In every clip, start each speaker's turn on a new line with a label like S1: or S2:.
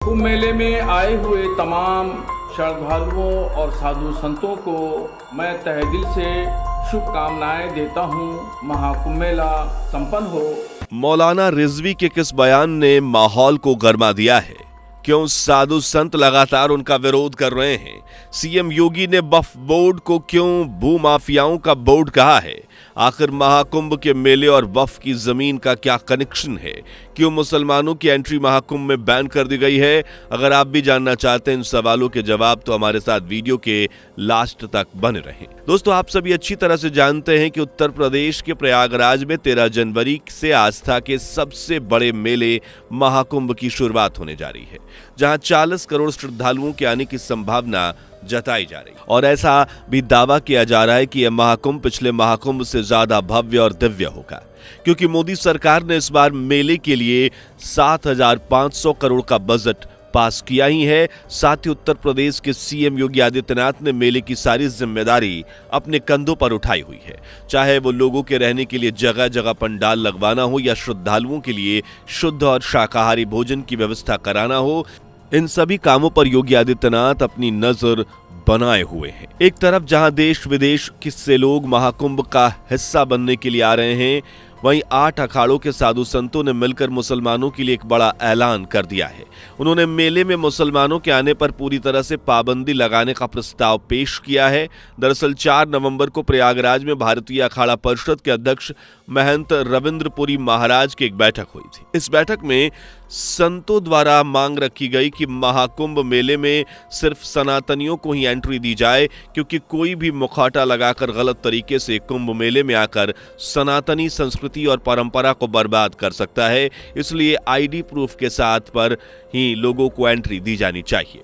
S1: कुंभ मेले में आए हुए तमाम श्रद्धालुओं और साधु संतों को मैं तहे दिल से शुभकामनाएं देता हूं। महाकुंभ मेला संपन्न हो।
S2: मौलाना रिजवी के किस बयान ने माहौल को गरमा दिया है? क्यों साधु संत लगातार उनका विरोध कर रहे हैं? सीएम योगी ने वक्फ बोर्ड को क्यों भूमाफियाओं का बोर्ड कहा है? आखिर महाकुंभ के मेले और वक्फ की जमीन का क्या कनेक्शन है? क्यों मुसलमानों की एंट्री महाकुंभ में बैन कर दी गई है? अगर आप भी जानना चाहते हैं इन सवालों के जवाब तो हमारे साथ वीडियो के लास्ट तक बने रहें। दोस्तों, आप सभी अच्छी तरह से जानते हैं कि उत्तर प्रदेश के प्रयागराज में 13 जनवरी से आस्था के सबसे बड़े मेले महाकुंभ की शुरुआत होने जा रही है, जहां 40 करोड़ श्रद्धालुओं के आने की संभावना जताई जा रही है। और ऐसा भी दावा किया जा रहा है कि यह महाकुंभ पिछले महाकुंभ से ज्यादा भव्य और दिव्य होगा, क्योंकि मोदी सरकार ने इस बार मेले के लिए 7,500 करोड़ का बजट पास किया ही है। साथ ही उत्तर प्रदेश के सीएम योगी आदित्यनाथ ने मेले की सारी जिम्मेदारी अपने कंधों पर उठाई हुई है, चाहे वो लोगों के रहने के लिए जगह जगह पंडाल लगवाना हो या श्रद्धालुओं के लिए शुद्ध और शाकाहारी भोजन की व्यवस्था कराना हो। इन सभी कामों पर योगी आदित्यनाथ अपनी नजर बनाए हुए हैं। एक तरफ जहां देश विदेश से लोग महाकुंभ का हिस्सा बनने के लिए आ रहे हैं, वहीं 8 अखाड़ों के साधु संतों ने मिलकर मुसलमानों के लिए एक बड़ा ऐलान कर दिया है। उन्होंने मेले में मुसलमानों के आने पर पूरी तरह से पाबंदी लगाने का प्रस्ताव पेश किया है। दरअसल 4 नवंबर को प्रयागराज में भारतीय अखाड़ा परिषद के अध्यक्ष महंत रविंद्रपुरी महाराज की एक बैठक हुई थी। इस बैठक में संतों द्वारा मांग रखी गई कि महाकुंभ मेले में सिर्फ सनातनियों को ही एंट्री दी जाए, क्योंकि कोई भी मुखौटा लगाकर गलत तरीके से कुंभ मेले में आकर सनातनी संस्कृति और परंपरा को बर्बाद कर सकता है। इसलिए आईडी प्रूफ के साथ पर ही लोगों को एंट्री दी जानी चाहिए,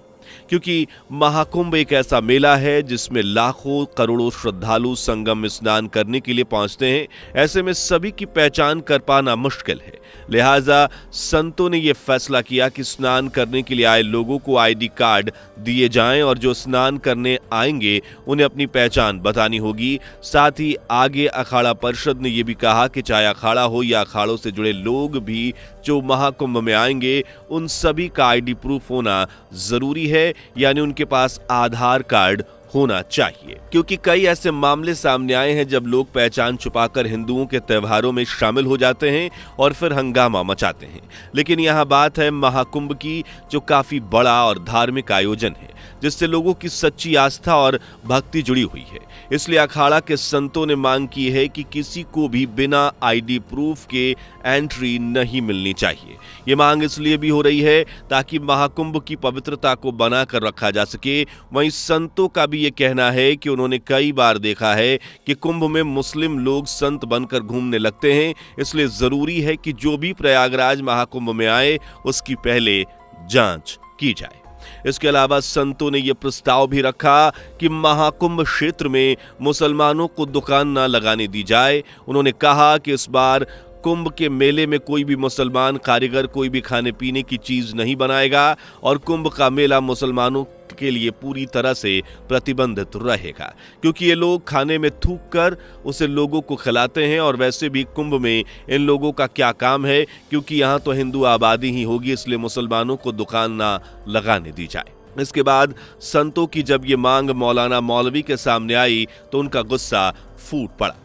S2: क्योंकि महाकुंभ एक ऐसा मेला है जिसमें लाखों करोड़ों श्रद्धालु संगम स्नान करने के लिए पहुंचते हैं। ऐसे में सभी की पहचान कर पाना मुश्किल है। लिहाजा संतों ने यह फैसला किया कि स्नान करने के लिए आए लोगों को आईडी कार्ड दिए जाएं और जो स्नान करने आएंगे उन्हें अपनी पहचान बतानी होगी। साथ ही आगे अखाड़ा परिषद ने यह भी कहा कि चाहे अखाड़ा हो या अखाड़ों से जुड़े लोग भी जो महाकुंभ में आएंगे, उन सभी का आईडी प्रूफ होना जरूरी है, यानी उनके पास आधार कार्ड होना चाहिए। क्योंकि कई ऐसे मामले सामने आए हैं जब लोग पहचान छुपाकर हिंदुओं के त्योहारों में शामिल हो जाते हैं और फिर हंगामा मचाते हैं। लेकिन यहाँ बात है महाकुंभ की, जो काफी बड़ा और धार्मिक आयोजन है, जिससे लोगों की सच्ची आस्था और भक्ति जुड़ी हुई है। इसलिए अखाड़ा के संतों ने मांग की है कि किसी को भी बिना आईडी प्रूफ के एंट्री नहीं मिलनी चाहिए। ये मांग इसलिए भी हो रही है ताकि महाकुंभ की पवित्रता को बनाकर रखा जा सके। वहीं संतों का भी ये कहना है कि उन्होंने कई बार देखा है कि कुंभ में मुस्लिम लोग संत बनकर घूमने लगते हैं, इसलिए जरूरी है कि जो भी प्रयागराज महाकुंभ में आए उसकी पहले जांच की जाए। इसके अलावा संतों ने यह प्रस्ताव भी रखा कि महाकुंभ क्षेत्र में मुसलमानों को दुकान न लगाने दी जाए। उन्होंने कहा कि इस बार कुंभ के मेले में कोई भी मुसलमान कारीगर कोई भी खाने पीने की चीज नहीं बनाएगा और कुंभ का मेला मुसलमानों के लिए पूरी तरह से प्रतिबंधित रहेगा, क्योंकि ये लोग खाने में थूक कर उसे लोगों को खिलाते हैं। और वैसे भी कुंभ में इन लोगों का क्या काम है, क्योंकि यहाँ तो हिंदू आबादी ही होगी, इसलिए मुसलमानों को दुकान ना लगाने दी जाए। इसके बाद संतों की जब ये मांग मौलाना मौलवी के सामने आई तो उनका गुस्सा फूट पड़ा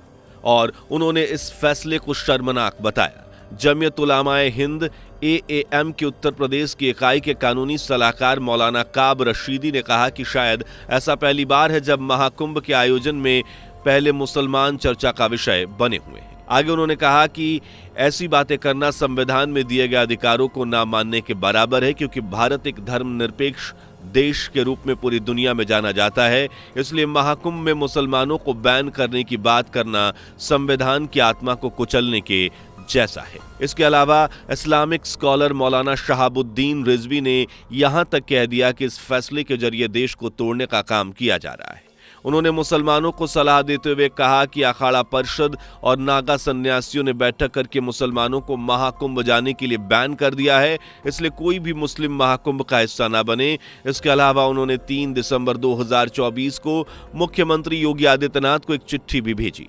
S2: और उन्होंने इस फैसले को शर्मनाक बताया। जमीयत उलमाए हिंद AAM के उत्तर प्रदेश की इकाई के कानूनी सलाहकार मौलाना काब रशीदी ने कहा कि शायद ऐसा पहली बार है जब महाकुंभ के आयोजन में पहले मुसलमान चर्चा का विषय बने हुए हैं। आगे उन्होंने कहा कि ऐसी बातें करना संविधान में दिए गए अधिकारों को ना मानने के बराबर है, क्योंकि भारत एक धर्मनिरपेक्ष देश के रूप में पूरी दुनिया में जाना जाता है। इसलिए महाकुंभ में मुसलमानों को बैन करने की बात करना संविधान की आत्मा को कुचलने के जैसा है। इसके अलावा इस्लामिक स्कॉलर मौलाना शहाबुद्दीन रिजवी ने यहां तक कह दिया कि इस फैसले के जरिए देश को तोड़ने का काम किया जा रहा है। उन्होंने मुसलमानों को सलाह देते हुए कहा कि अखाड़ा परिषद और नागा सन्यासियों ने बैठक करके मुसलमानों को महाकुंभ जाने के लिए बैन कर दिया है, इसलिए कोई भी मुस्लिम महाकुंभ का हिस्सा न बने। इसके अलावा उन्होंने 3 दिसंबर 2024 को मुख्यमंत्री योगी आदित्यनाथ को एक चिट्ठी भी भेजी,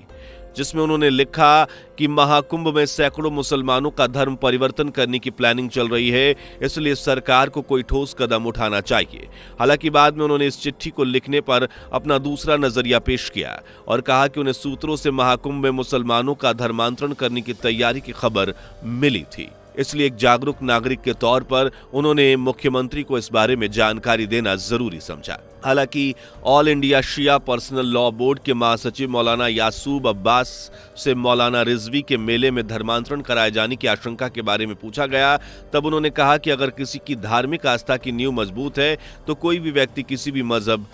S2: जिसमें उन्होंने लिखा कि महाकुंभ में सैकड़ों मुसलमानों का धर्म परिवर्तन करने की प्लानिंग चल रही है, इसलिए सरकार को कोई ठोस कदम उठाना चाहिए। हालांकि बाद में उन्होंने इस चिट्ठी को लिखने पर अपना दूसरा नजरिया पेश किया और कहा कि उन्हें सूत्रों से महाकुंभ में मुसलमानों का धर्मांतरण करने की तैयारी की खबर मिली थी, इसलिए एक जागरूक नागरिक के तौर पर उन्होंने मुख्यमंत्री को इस बारे में जानकारी देना जरूरी समझा। हालांकि ऑल इंडिया शिया पर्सनल लॉ बोर्ड के महासचिव मौलाना यासूब अब्बास से मौलाना रिजवी के मेले में धर्मांतरण कराए जाने की आशंका के बारे में पूछा गया, तब उन्होंने कहा कि अगर किसी की धार्मिक आस्था की नींव मजबूत है तो कोई भी व्यक्ति किसी भी मजहब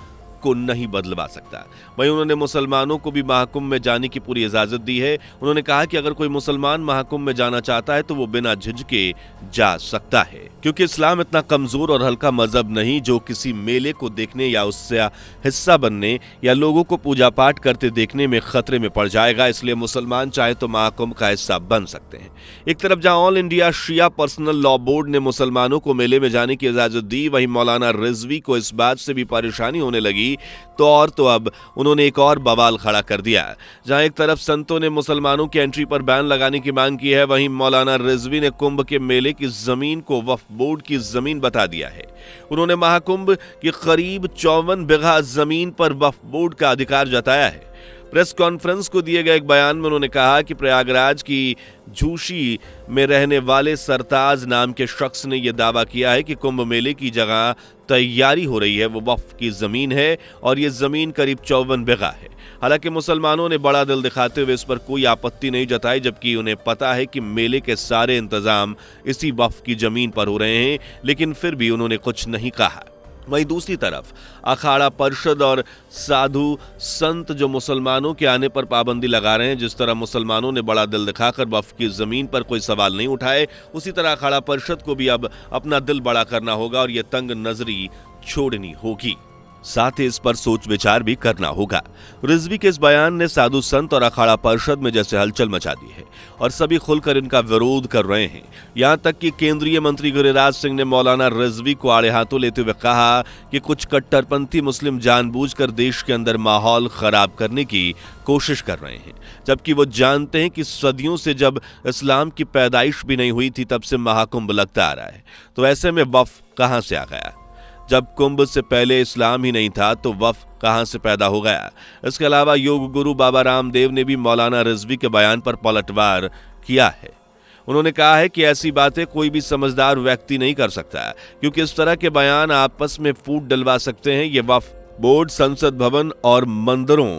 S2: को नहीं बदलवा सकता। वहीं उन्होंने मुसलमानों को भी महाकुंभ में जाने की पूरी इजाजत दी है। उन्होंने कहा कि अगर कोई मुसलमान महाकुंभ में जाना चाहता है तो वो बिना झिझके जा सकता है, क्योंकि इस्लाम इतना कमजोर और हल्का मजहब नहीं जो किसी मेले को देखने या उससे हिस्सा बनने या लोगों को पूजा पाठ करते देखने में खतरे में पड़ जाएगा। इसलिए मुसलमान चाहे तो महाकुंभ का हिस्सा बन सकते हैं। एक तरफ जहां ऑल इंडिया शिया पर्सनल लॉ बोर्ड ने मुसलमानों को मेले में जाने की इजाजत दी, वहीं मौलाना रिजवी को इस बात से भी परेशानी होने लगी तो अब उन्होंने एक और बवाल खड़ा कर दिया। जहां एक तरफ संतों ने मुसलमानों की एंट्री पर बैन लगाने की मांग की है, वहीं मौलाना रिजवी ने कुंभ के मेले की जमीन को वक्फ बोर्ड की जमीन बता दिया है। उन्होंने महाकुंभ की करीब 54 बीघा जमीन पर वक्फ बोर्ड का अधिकार जताया है। प्रेस कॉन्फ्रेंस को दिए गए एक बयान में उन्होंने कहा कि प्रयागराज की झूशी में रहने वाले सरताज नाम के शख्स ने यह दावा किया है कि कुंभ मेले की जगह तैयारी हो रही है वो वक्फ की जमीन है और ये जमीन करीब 54 बीघा है। हालांकि मुसलमानों ने बड़ा दिल दिखाते हुए इस पर कोई आपत्ति नहीं जताई, जबकि उन्हें पता है कि मेले के सारे इंतजाम इसी वक्फ की जमीन पर हो रहे हैं, लेकिन फिर भी उन्होंने कुछ नहीं कहा। वहीं दूसरी तरफ अखाड़ा परिषद और साधु संत जो मुसलमानों के आने पर पाबंदी लगा रहे हैं, जिस तरह मुसलमानों ने बड़ा दिल दिखाकर वक्फ की जमीन पर कोई सवाल नहीं उठाए, उसी तरह अखाड़ा परिषद को भी अब अपना दिल बड़ा करना होगा और यह तंग नजरी छोड़नी होगी। साथ ही इस पर सोच विचार भी करना होगा। रिजवी के इस बयान ने साधु संत और अखाड़ा परिषद में जैसे हलचल मचा दी है और सभी खुलकर इनका विरोध कर रहे हैं। यहां तक कि केंद्रीय मंत्री गिरिराज सिंह ने मौलाना रिजवी को आड़े हाथों लेते हुए कहा कि कुछ कट्टरपंथी मुस्लिम जानबूझकर देश के अंदर माहौल खराब करने की कोशिश कर रहे हैं, जबकि वो जानते हैं कि सदियों से जब इस्लाम की पैदाइश भी नहीं हुई थी तब से महाकुंभ लगता आ रहा है। तो ऐसे में वक्फ कहां से आ गया? जब कुंभ से पहले इस्लाम ही नहीं था तो वक्फ कहां से पैदा हो गया? इसके अलावा योग गुरु बाबा रामदेव ने भी मौलाना रिजवी के बयान पर पलटवार किया है। उन्होंने कहा है कि ऐसी बातें कोई भी समझदार व्यक्ति नहीं कर सकता, क्योंकि इस तरह के बयान आपस में फूट डलवा सकते हैं। ये वक्फ बोर्ड संसद भवन और मंदिरों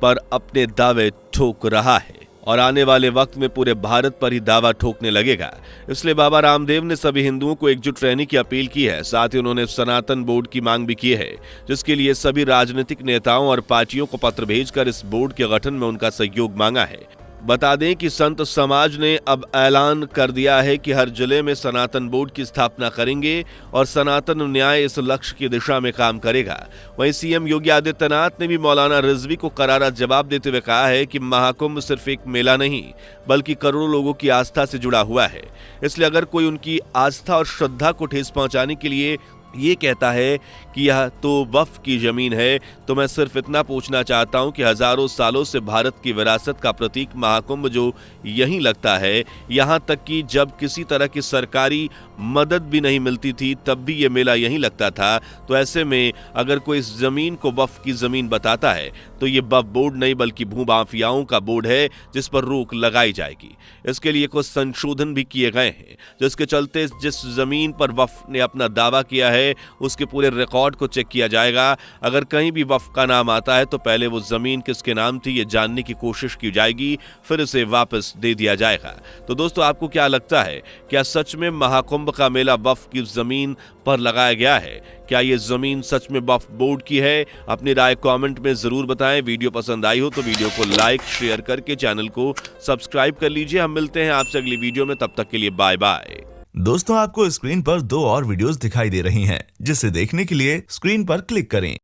S2: पर अपने दावे ठोक रहा है और आने वाले वक्त में पूरे भारत पर ही दावा ठोकने लगेगा। इसलिए बाबा रामदेव ने सभी हिंदुओं को एकजुट रहने की अपील की है। साथ ही उन्होंने सनातन बोर्ड की मांग भी की है, जिसके लिए सभी राजनीतिक नेताओं और पार्टियों को पत्र भेजकर इस बोर्ड के गठन में उनका सहयोग मांगा है। बता दें कि संत समाज ने अब ऐलान कर दिया है कि हर जिले में सनातन बोर्ड की स्थापना करेंगे और सनातन न्याय इस लक्ष्य की दिशा में काम करेगा। वहीं सीएम योगी आदित्यनाथ ने भी मौलाना रिजवी को करारा जवाब देते हुए कहा है कि महाकुंभ सिर्फ एक मेला नहीं बल्कि करोड़ों लोगों की आस्था से जुड़ा हुआ है। इसलिए अगर कोई उनकी आस्था और श्रद्धा को ठेस पहुंचाने के लिए ये कहता है कि यह तो वक्फ की जमीन है, तो मैं सिर्फ इतना पूछना चाहता हूं कि हजारों सालों से भारत की विरासत का प्रतीक महाकुंभ जो यहीं लगता है, यहां तक कि जब किसी तरह की सरकारी मदद भी नहीं मिलती थी तब भी ये मेला यहीं लगता था। तो ऐसे में अगर कोई इस जमीन को वक्फ की जमीन बताता है तो ये वक्फ बोर्ड नहीं बल्कि भूमाफियाओं का बोर्ड है, जिस पर रोक लगाई जाएगी। इसके लिए कुछ संशोधन भी किए गए हैं, जिसके चलते जिस जमीन पर वक्फ ने अपना दावा किया है उसके पूरे रिकॉर्ड को चेक किया जाएगा। अगर कहीं भी वक्फ का नाम आता है तो पहले वो जमीन किसके नाम थी ये जानने की कोशिश की जाएगी, फिर इसे वापस दे दिया जाएगा। तो दोस्तों, आपको क्या लगता है, क्या सच में महाकुंभ का मेला वक्फ की जमीन पर लगाया गया है? क्या ये जमीन सच में वक्फ बोर्ड की है? अपनी राय कमेंट में जरूर बताएं। वीडियो पसंद आई हो तो वीडियो को लाइक शेयर करके चैनल को सब्सक्राइब कर लीजिए। हम मिलते हैं आपसे अगली वीडियो में, तब तक के लिए बाय बाय।
S3: दोस्तों, आपको स्क्रीन पर 2 और वीडियोस दिखाई दे रही हैं, जिसे देखने के लिए स्क्रीन पर क्लिक करें।